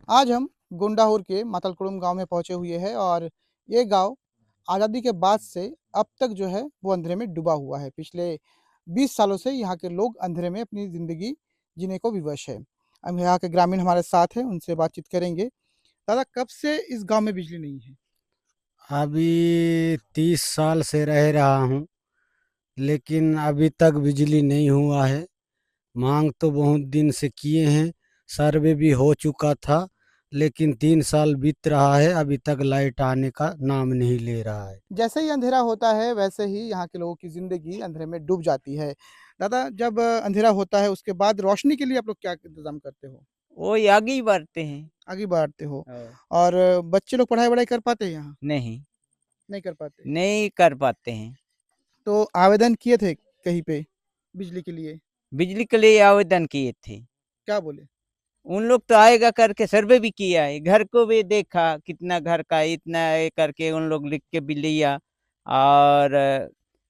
आज हम गुंडाहुर के मातलकुड़ुम गांव में पहुंचे हुए हैं और ये गांव आज़ादी के बाद से अब तक जो है वो अंधेरे में डूबा हुआ है। पिछले 20 सालों से यहाँ के लोग अंधेरे में अपनी ज़िंदगी जीने को विवश है। हम यहाँ के ग्रामीण हमारे साथ हैं, उनसे बातचीत करेंगे। दादा, कब से इस गांव में बिजली नहीं है? अभी 30 साल से रह रहा हूँ, लेकिन अभी तक बिजली नहीं हुआ है। मांग तो बहुत दिन से किए हैं, सर्वे भी हो चुका था, लेकिन 3 साल बीत रहा है, अभी तक लाइट आने का नाम नहीं ले रहा है। जैसे ही अंधेरा होता है वैसे ही यहाँ के लोगों की ज़िंदगी अंधेरे में डूब जाती है। दादा, जब अंधेरा होता है उसके बाद रोशनी के लिए आप लोग क्या इंतज़ाम करते हो? वो आगे ही बढ़ते हैं। आगे बढ़ते हो हाँ। और बच्चे लोग पढ़ाई-वढ़ाई कर पाते हैं यहाँ? नहीं, नहीं कर पाते। नहीं कर पाते हैं। तो आवेदन किए थे कहीं पे बिजली के लिए? बिजली के लिए आवेदन किए थे। क्या बोले? उन लोग तो आएगा करके सर्वे भी किया है, घर को भी देखा कितना घर का है, इतना है करके उन लोग लिख के भी लिया और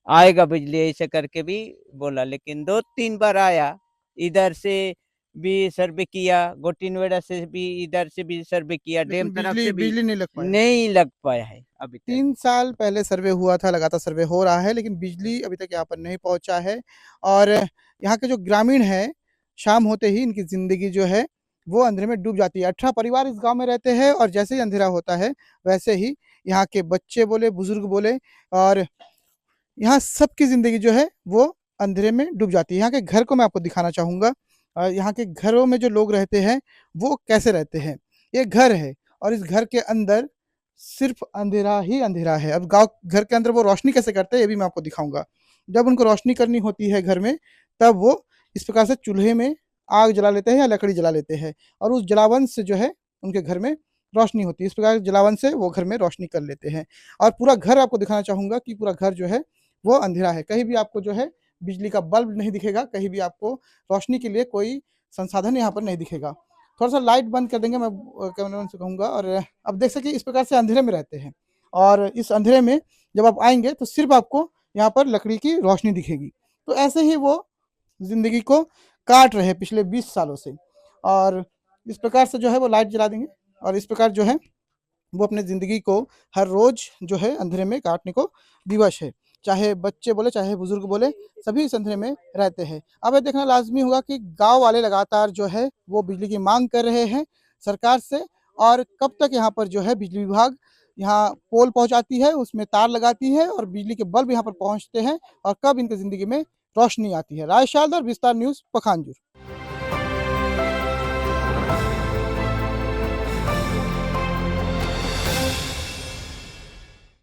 आएगा बिजली ऐसे करके भी बोला, लेकिन 2-3 बार आया। इधर से भी सर्वे किया, गोटिनवेड़ा से भी, इधर से भी सर्वे किया, डैम लेकिन तरफ बिजली से भी बिजली नहीं लग पाया। नहीं लग पाया है अभी तक। 3 साल पहले सर्वे हुआ था, लगातार सर्वे हो रहा है, लेकिन बिजली अभी तक यहाँ पर नहीं पहुँचा है और यहाँ के जो ग्रामीण हैं, शाम होते ही इनकी ज़िंदगी जो है, वो अंधेरे में डूब जाती है। 18 परिवार इस गाँव में रहते हैं और जैसे ही अंधेरा होता है, वैसे ही यहाँ के बच्चे बोले, बुज़ुर्ग बोले और यहाँ सबकी ज़िंदगी जो है, वो अंधेरे में डूब जाती है। यहाँ के घर को मैं आपको दिखाना चाहूँगा। यहाँ के घरों में जो लोग रहते हैं, वो कैसे रहते हैं। ये घर है और इस घर के अंदर सिर्फ़ अंधेरा ही अंधेरा है। अब गाँव घर के अंदर वो रोशनी कैसे करते हैं, ये भी मैं आपको दिखाऊँगा। जब उनको रोशनी करनी होती है घर में, तब वो इस प्रकार से चूल्हे में आग जला लेते हैं या लकड़ी जला लेते हैं और उस जलावन से जो है, उनके घर में रोशनी होती है। इस प्रकार जलावन से वो घर में रोशनी कर लेते हैं और पूरा घर आपको दिखाना चाहूँगा कि पूरा घर जो है, वो अंधेरा है। कहीं भी आपको जो है बिजली का बल्ब नहीं दिखेगा, कहीं भी आपको रोशनी के लिए कोई संसाधन यहाँ पर नहीं दिखेगा। थोड़ा-सा लाइट बंद कर देंगे, मैं कैमरामैन से कहूँगा और अब देख सकते हैं इस प्रकार से अंधेरे में रहते हैं और इस अंधेरे में जब आप आएँगे तो सिर्फ़ आपको यहाँ पर लकड़ी की रोशनी दिखेगी। तो ऐसे ही वो ज़िंदगी को काट रहे हैं पिछले 20 सालों से और इस प्रकार से जो है वो लाइट जला देंगे और इस प्रकार जो है वो अपनी ज़िंदगी को हर रोज़ जो है अंधेरे में काटने को विवश है। चाहे बच्चे बोले, चाहे बुज़ुर्ग बोले, सभी इस अंधेरे में रहते हैं। अब ये देखना लाज़मी होगा कि गाँव वाले लगातार जो है वो बिजली की माँग कर रहे हैं सरकार से और कब तक यहाँ पर जो है बिजली विभाग यहाँ पोल पहुँचाती है, उसमें तार लगाती है और बिजली के बल्ब यहाँ पर पहुँचते हैं और कब इनकी ज़िंदगी में रोशनी आती है। राय शारदा और विस्तार न्यूज़, पखानजूर।